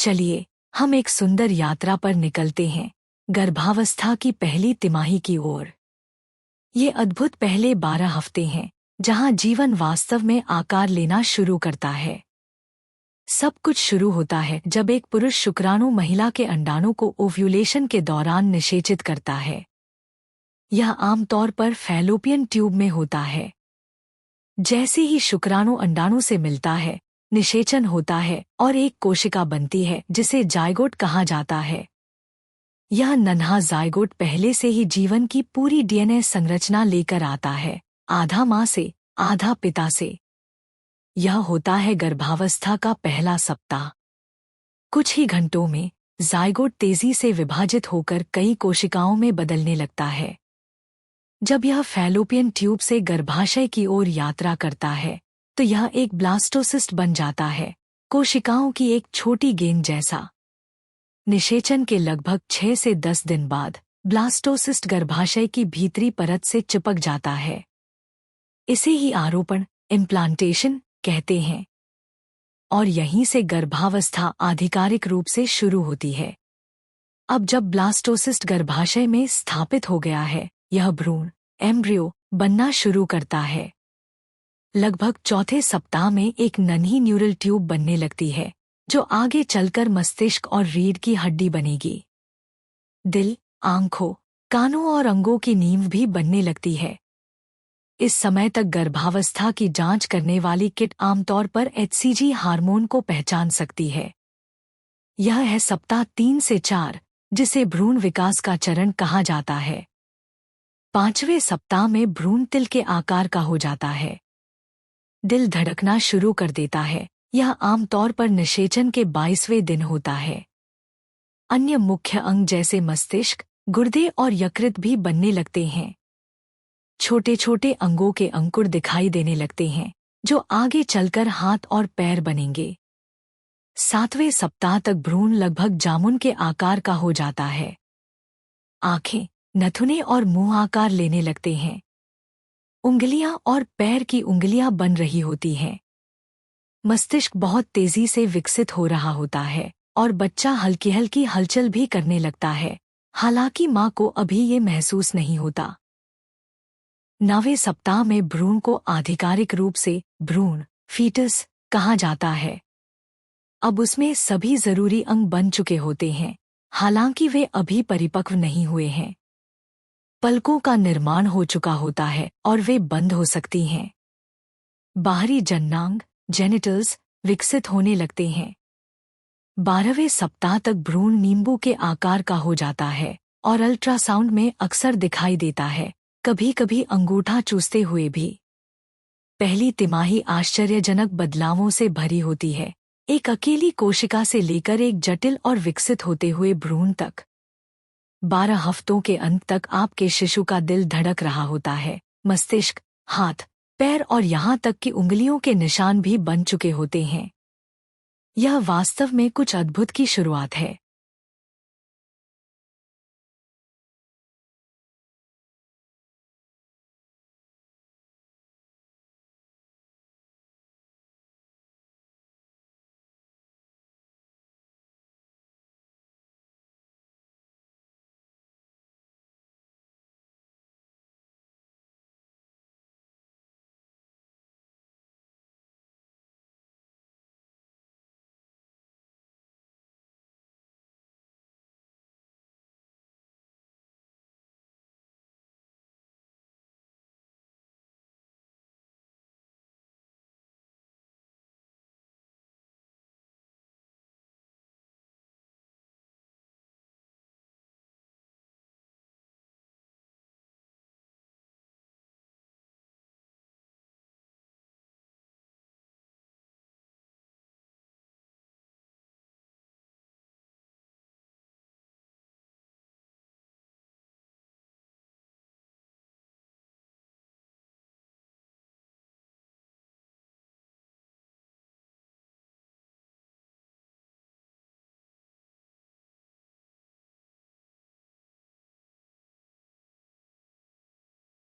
चलिए हम एक सुंदर यात्रा पर निकलते हैं, गर्भावस्था की पहली तिमाही की ओर। ये अद्भुत पहले 12 हफ्ते हैं जहां जीवन वास्तव में आकार लेना शुरू करता है। सब कुछ शुरू होता है जब एक पुरुष शुक्राणु महिला के अंडाणु को ओव्यूलेशन के दौरान निषेचित करता है। यह आमतौर पर फैलोपियन ट्यूब में होता है। जैसे ही शुक्राणु अंडाणु से मिलता है, निषेचन होता है और एक कोशिका बनती है जिसे जायगोट कहा जाता है। यह नन्हा जायगोट पहले से ही जीवन की पूरी डीएनए संरचना लेकर आता है, आधा माँ से आधा पिता से। यह होता है गर्भावस्था का पहला सप्ताह। कुछ ही घंटों में जायगोट तेजी से विभाजित होकर कई कोशिकाओं में बदलने लगता है। जब यह फैलोपियन ट्यूब से गर्भाशय की ओर यात्रा करता है तो यह एक ब्लास्टोसिस्ट बन जाता है, कोशिकाओं की एक छोटी गेंद जैसा। निषेचन के लगभग 6 से 10 दिन बाद ब्लास्टोसिस्ट गर्भाशय की भीतरी परत से चिपक जाता है। इसे ही आरोपण, इम्प्लांटेशन कहते हैं। और यहीं से गर्भावस्था आधिकारिक रूप से शुरू होती है। अब जब ब्लास्टोसिस्ट गर्भाशय में स्थापित हो गया है, यह भ्रूण, एम्ब्रियो बनना शुरू करता है। लगभग चौथे सप्ताह में एक नन्ही न्यूरल ट्यूब बनने लगती है जो आगे चलकर मस्तिष्क और रीढ़ की हड्डी बनेगी। दिल, आंखों, कानों और अंगों की नींव भी बनने लगती है। इस समय तक गर्भावस्था की जांच करने वाली किट आमतौर पर एचसीजी हार्मोन को पहचान सकती है। यह है सप्ताह 3 से 4, जिसे भ्रूण विकास का चरण कहा जाता है। 5वें सप्ताह में भ्रूण तिल के आकार का हो जाता है। दिल धड़कना शुरू कर देता है। यह आमतौर पर निषेचन के 22वें दिन होता है। अन्य मुख्य अंग जैसे मस्तिष्क, गुर्दे और यकृत भी बनने लगते हैं। छोटे छोटे अंगों के अंकुर दिखाई देने लगते हैं जो आगे चलकर हाथ और पैर बनेंगे। 7वें सप्ताह तक भ्रूण लगभग जामुन के आकार का हो जाता है। आंखें, नथुने और मुंह आकार लेने लगते हैं। उंगलियां और पैर की उंगलियां बन रही होती हैं। मस्तिष्क बहुत तेजी से विकसित हो रहा होता है और बच्चा हल्की हल्की हलचल भी करने लगता है, हालांकि मां को अभी ये महसूस नहीं होता। 9वें सप्ताह में भ्रूण को आधिकारिक रूप से भ्रूण, फीटस कहा जाता है। अब उसमें सभी जरूरी अंग बन चुके होते हैं, हालांकि वे अभी परिपक्व नहीं हुए हैं। पलकों का निर्माण हो चुका होता है और वे बंद हो सकती हैं। बाहरी जननांग, जेनिटल्स विकसित होने लगते हैं। 12वें सप्ताह तक भ्रूण नींबू के आकार का हो जाता है और अल्ट्रासाउंड में अक्सर दिखाई देता है, कभी कभी अंगूठा चूसते हुए भी। पहली तिमाही आश्चर्यजनक बदलावों से भरी होती है, एक अकेली कोशिका से लेकर एक जटिल और विकसित होते हुए भ्रूण तक। 12 हफ्तों के अंत तक आपके शिशु का दिल धड़क रहा होता है, मस्तिष्क, हाथ, पैर और यहाँ तक कि उंगलियों के निशान भी बन चुके होते हैं। यह वास्तव में कुछ अद्भुत की शुरुआत है।